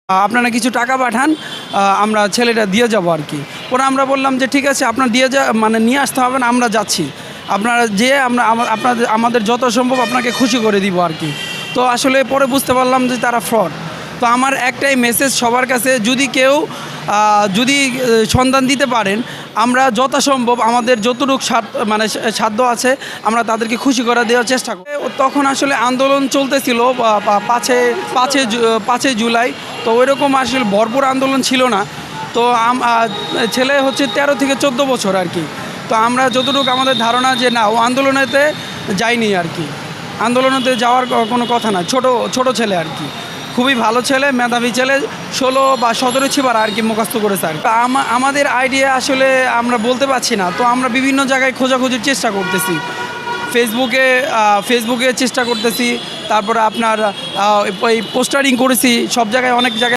আপনারা কিছু টাকা পাঠান, আমরা ছেলেটা দিয়ে যাবো আর কি। পরে আমরা বললাম যে ঠিক আছে, আপনার দিয়ে মানে নিয়ে আসতে হবে না, আমরা যাচ্ছি, আপনারা যেয়ে আমরা আমাদের যত সম্ভব আপনাকে খুশি করে দিব আর কি। তো আসলে পরে বুঝতে পারলাম যে তারা ফ্রড। তো আমার একটাই মেসেজ সবার কাছে, যদি কেউ সন্ধান দিতে পারেন, আমরা যথাসম্ভব আমাদের যতটুকু সাধ্য আছে আমরা তাদেরকে খুশি করে দেওয়ার চেষ্টা করি। তখন আসলে আন্দোলন চলতেছিল 5ই জুলাই, তো ওইরকম আসলে ভরপুর আন্দোলন ছিল না। তো ছেলে হচ্ছে 13 থেকে 14 বছর আর কি। তো আমরা যতটুকু আমাদের ধারণা যে না, ও আন্দোলনেতে যায়নি আর কি, আন্দোলনেতে যাওয়ার কোনো কথা না। ছোট ছেলে আর কি, খুবই ভালো ছেলে, মেধাবী ছেলে, 16 বা 17 ছিবার আর কি মুখস্থ করেছে আর কি। আমাদের আইডিয়া আসলে আমরা বলতে পারছি না। তো আমরা বিভিন্ন জায়গায় খোঁজাখুঁজির চেষ্টা করতেছি, ফেসবুকে চেষ্টা করতেছি, তারপরে আপনার পোস্টারিং করেছি সব জায়গায়, অনেক জায়গায়।